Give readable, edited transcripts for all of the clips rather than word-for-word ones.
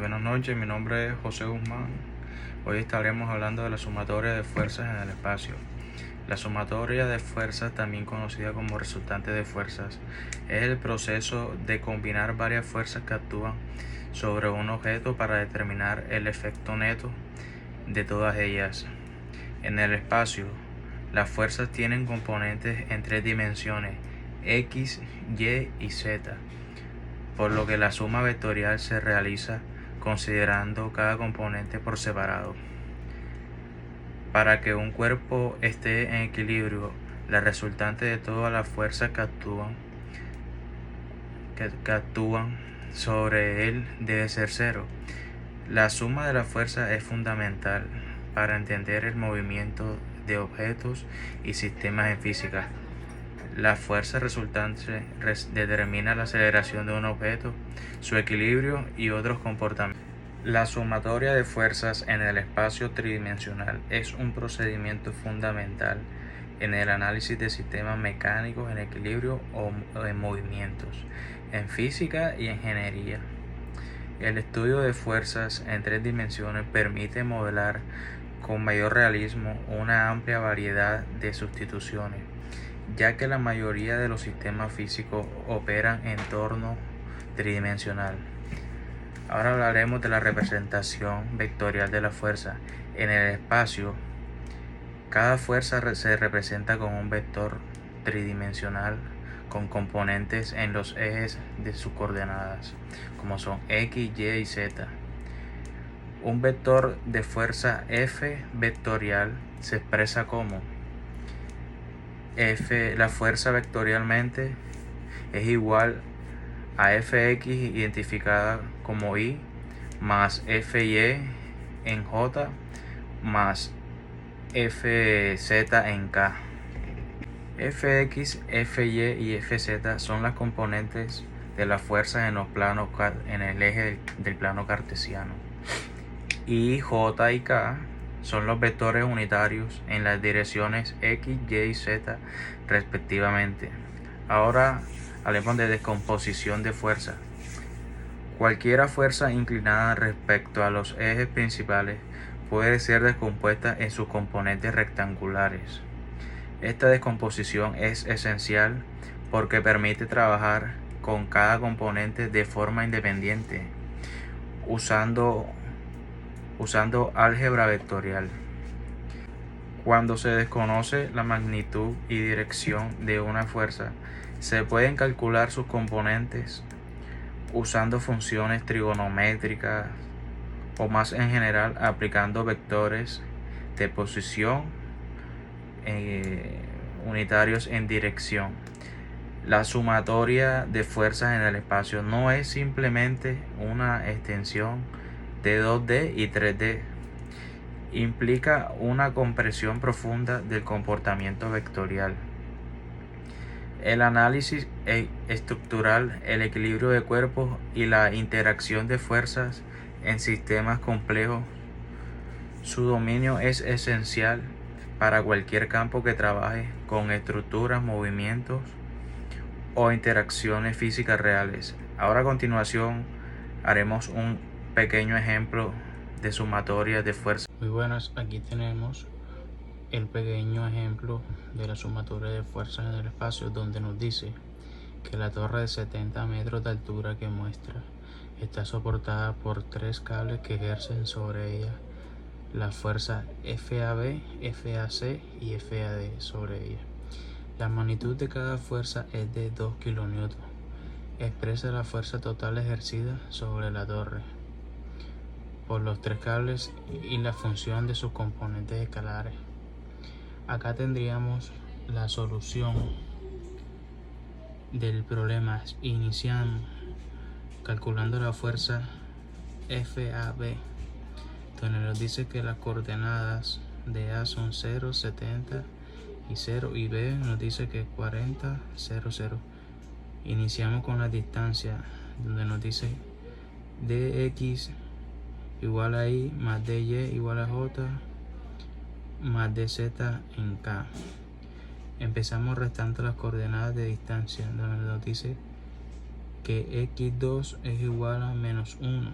Buenas noches, mi nombre es José Guzmán. Hoy estaremos hablando de la sumatoria de fuerzas en el espacio. La sumatoria de fuerzas, también conocida como resultante de fuerzas, es el proceso de combinar varias fuerzas que actúan sobre un objeto para determinar el efecto neto de todas ellas. En el espacio, las fuerzas tienen componentes en tres dimensiones, X, Y y Z, por lo que la suma vectorial se realiza considerando cada componente por separado. Para que un cuerpo esté en equilibrio, la resultante de todas las fuerzas que actúan sobre él debe ser cero. La suma de las fuerzas es fundamental para entender el movimiento de objetos y sistemas en física. La fuerza resultante determina la aceleración de un objeto, su equilibrio y otros comportamientos. La sumatoria de fuerzas en el espacio tridimensional es un procedimiento fundamental en el análisis de sistemas mecánicos en equilibrio o en movimientos, en física y ingeniería. El estudio de fuerzas en tres dimensiones permite modelar con mayor realismo una amplia variedad de sustituciones, ya que la mayoría de los sistemas físicos operan en entorno tridimensional. Ahora hablaremos de la representación vectorial de la fuerza. En el espacio, cada fuerza se representa con un vector tridimensional con componentes en los ejes de sus coordenadas, como son X, Y y Z. Un vector de fuerza F vectorial se expresa como la fuerza vectorialmente es igual a Fx identificada como I más Fy en J más Fz en K. Fx, Fy y Fz son las componentes de las fuerzas en el eje del plano cartesiano. Y J y K son los vectores unitarios en las direcciones X, Y y Z respectivamente. Ahora hablemos de descomposición de fuerza. Cualquier fuerza inclinada respecto a los ejes principales puede ser descompuesta en sus componentes rectangulares. Esta descomposición es esencial porque permite trabajar con cada componente de forma independiente, usando álgebra vectorial. Cuando se desconoce la magnitud y dirección de una fuerza, se pueden calcular sus componentes usando funciones trigonométricas o más en general aplicando vectores de posición unitarios en dirección. La sumatoria de fuerzas en el espacio no es simplemente una extensión de 2D y 3D. Implica una comprensión profunda del comportamiento vectorial, el análisis estructural, el equilibrio de cuerpos y la interacción de fuerzas en sistemas complejos. Su dominio es esencial para cualquier campo que trabaje con estructuras, movimientos o interacciones físicas reales. Ahora a continuación haremos un pequeño ejemplo de sumatoria de fuerzas. Muy buenas, aquí tenemos el pequeño ejemplo de la sumatoria de fuerzas en el espacio, donde nos dice que la torre de 70 metros de altura que muestra está soportada por 3 cables que ejercen sobre ella la fuerza FAB, FAC y FAD sobre ella. La magnitud de cada fuerza es de 2 kN. Expresa la fuerza total ejercida sobre la torre por los 3 cables y la función de sus componentes escalares. Acá tendríamos la solución del problema. Iniciando calculando la fuerza FAB, donde nos dice que las coordenadas de A son 0, 70 y 0, y B nos dice que 40, 0, 0. Iniciamos con la distancia, donde nos dice dx igual a I más dy igual a j más dz en k. Empezamos restando las coordenadas de distancia, donde nos dice que x2 es igual a menos 1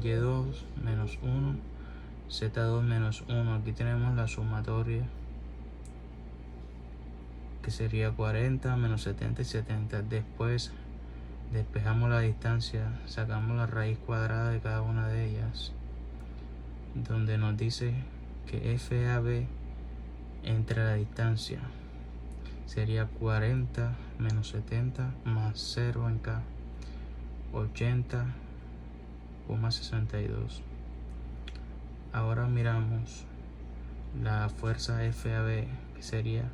Y2 menos 1, Z2 menos 1. Aquí tenemos la sumatoria, que sería 40 menos 70 y 70. Después despejamos la distancia, sacamos la raíz cuadrada de cada una de ellas, donde nos dice que FAB entre la distancia sería 40 menos 70 más 0 en K, 80,62. Ahora miramos la fuerza FAB, que sería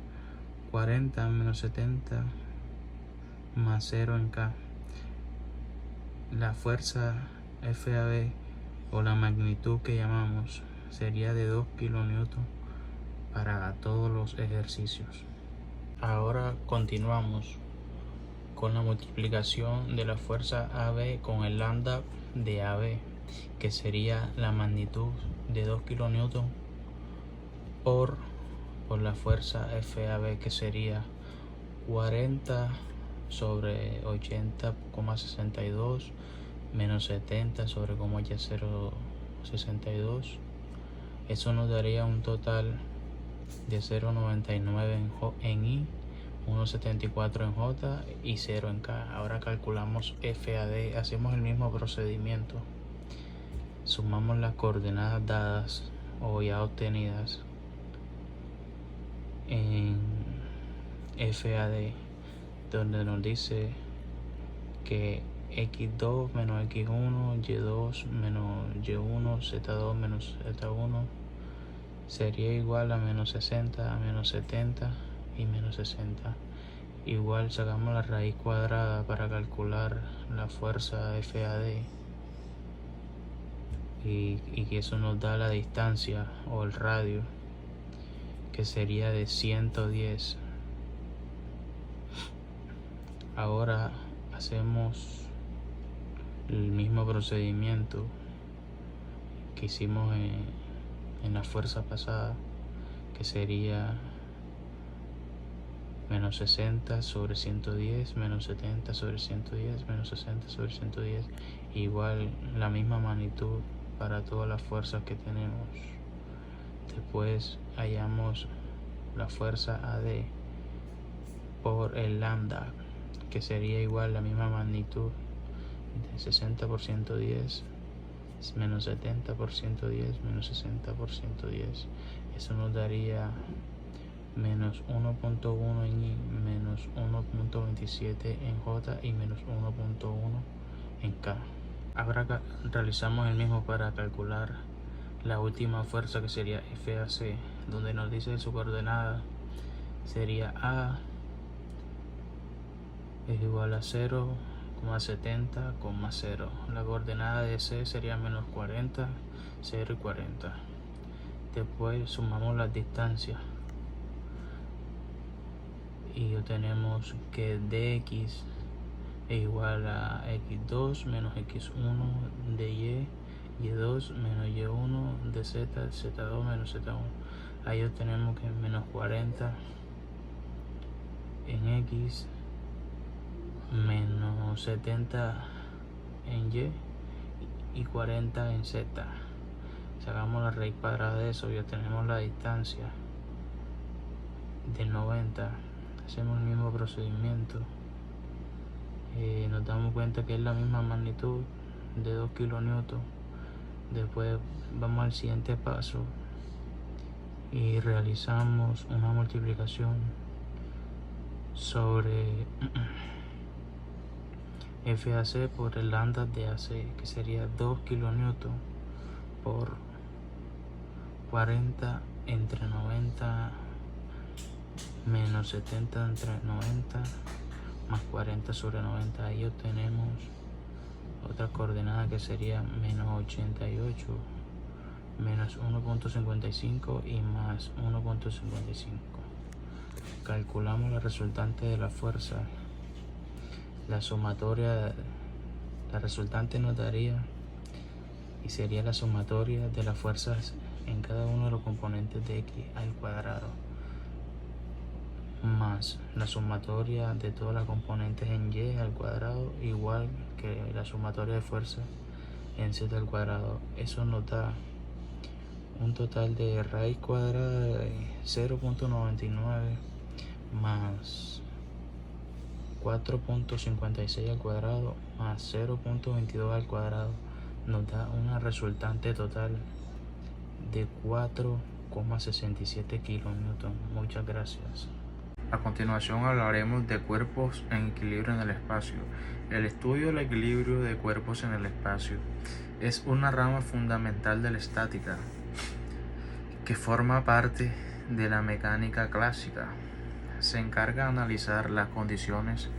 40 menos 70 más 0 en K. La fuerza FAB, o la magnitud que llamamos, sería de 2 kilonewton para todos los ejercicios. Ahora continuamos con la multiplicación de la fuerza AB con el lambda de AB, que sería la magnitud de 2 kilonewton por la fuerza FAB, que sería 40 sobre 80,62 menos 70 sobre 0,62. Eso nos daría un total de 0,99 en I, 1,74 en J y 0 en K. Ahora calculamos FAD. Hacemos el mismo procedimiento. Sumamos las coordenadas dadas o ya obtenidas en FAD, donde nos dice que X2 menos X1, Y2 menos Y1, Z2 menos Z1 sería igual a menos 60, a menos 70 y menos 60. Igual sacamos la raíz cuadrada para calcular la fuerza FAD, y que eso nos da la distancia o el radio, que sería de 110. Ahora hacemos el mismo procedimiento que hicimos en la fuerza pasada, que sería menos 60 sobre 110, menos 70 sobre 110, menos 60 sobre 110. Igual la misma magnitud para todas las fuerzas que tenemos. Después hallamos la fuerza AD por el lambda, que sería igual la misma magnitud de 60 por 110 menos 70 por 110 menos 60 por 110. Eso nos daría menos 1.1 en I, menos 1.27 en J y menos 1.1 en K. Ahora realizamos el mismo para calcular la última fuerza, que sería FAC, donde nos dice su coordenada sería A es igual a 0,70, 0. La coordenada de C sería menos 40, 0 y 40. Después sumamos las distancias y obtenemos que dx es igual a x2 menos x1 de y, y2 menos y1 de z, z2 menos z1. Ahí obtenemos que menos 40 en x, menos 70 en y y 40 en z. Sacamos la raíz cuadrada de eso y obtenemos la distancia de 90. Hacemos el mismo procedimiento. Nos damos cuenta que es la misma magnitud de 2 kilonewton. Después vamos al siguiente paso y realizamos una multiplicación sobre FAC por el lambda de AC, que sería 2 kilonewton por 40 entre 90 menos 70 entre 90 más 40 sobre 90. Ahí obtenemos otra coordenada que sería menos 88 menos 1.55 y más 1.55. Calculamos la resultante de la fuerza. La sumatoria, la resultante nos daría, y sería la sumatoria de las fuerzas en cada uno de los componentes de x al cuadrado, más la sumatoria de todas las componentes en y al cuadrado, igual que la sumatoria de fuerza en z al cuadrado. Eso nos da un total de raíz cuadrada de 0.99 más 4.56 al cuadrado más 0.22 al cuadrado. Nos da una resultante total de 4,67 kilonewton. Muchas gracias. A continuación hablaremos de cuerpos en equilibrio en el espacio. El estudio del equilibrio de cuerpos en el espacio es una rama fundamental de la estática que forma parte de la mecánica clásica. Se encarga de analizar las condiciones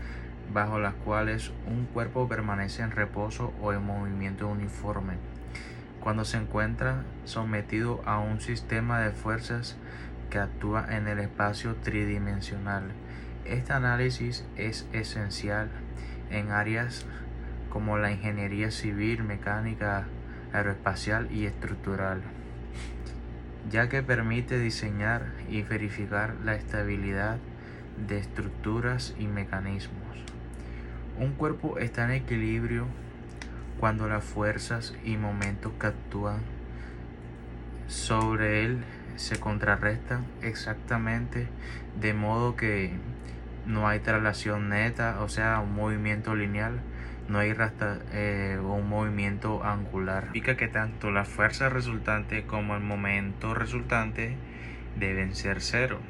bajo las cuales un cuerpo permanece en reposo o en movimiento uniforme cuando se encuentra sometido a un sistema de fuerzas que actúa en el espacio tridimensional. Este análisis es esencial en áreas como la ingeniería civil, mecánica, aeroespacial y estructural, ya que permite diseñar y verificar la estabilidad de estructuras y mecanismos. Un cuerpo está en equilibrio cuando las fuerzas y momentos que actúan sobre él se contrarrestan exactamente, de modo que no hay traslación neta, o sea, un movimiento lineal, no hay un movimiento angular. Significa que tanto la fuerza resultante como el momento resultante deben ser cero.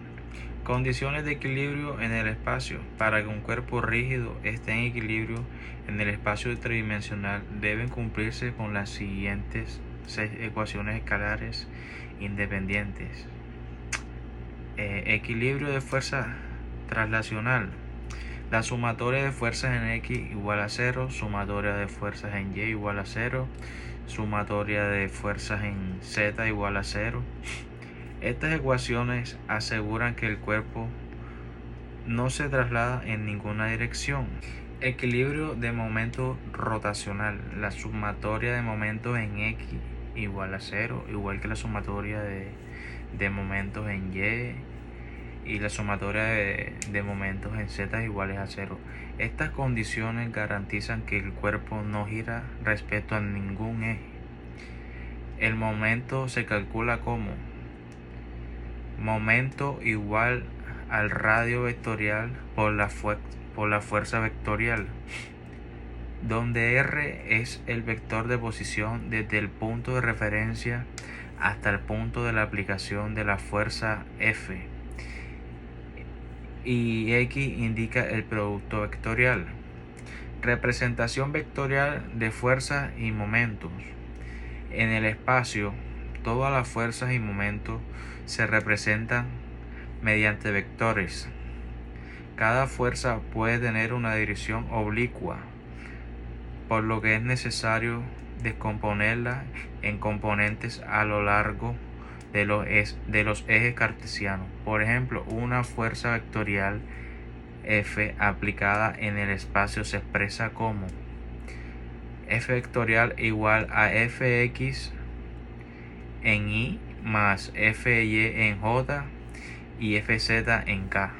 Condiciones de equilibrio en el espacio. Para que un cuerpo rígido esté en equilibrio en el espacio tridimensional, deben cumplirse con las siguientes 6 ecuaciones escalares independientes. Equilibrio de fuerza traslacional. La sumatoria de fuerzas en X igual a 0, sumatoria de fuerzas en Y igual a 0, sumatoria de fuerzas en Z igual a 0. Estas ecuaciones aseguran que el cuerpo no se traslada en ninguna dirección. Equilibrio de momento rotacional. La sumatoria de momentos en X igual a 0, igual que la sumatoria de momentos en Y, y la sumatoria de momentos en Z iguales a 0. Estas condiciones garantizan que el cuerpo no gira respecto a ningún eje. El momento se calcula como momento igual al radio vectorial por la fuerza vectorial, donde R es el vector de posición desde el punto de referencia hasta el punto de la aplicación de la fuerza F, y X indica el producto vectorial. Representación vectorial de fuerzas y momentos. En el espacio, todas las fuerzas y momentos se representan mediante vectores. Cada fuerza puede tener una dirección oblicua, por lo que es necesario descomponerla en componentes a lo largo de los ejes cartesianos. Por ejemplo, una fuerza vectorial F aplicada en el espacio se expresa como F vectorial igual a Fx en Y más Fy en J y Fz en K.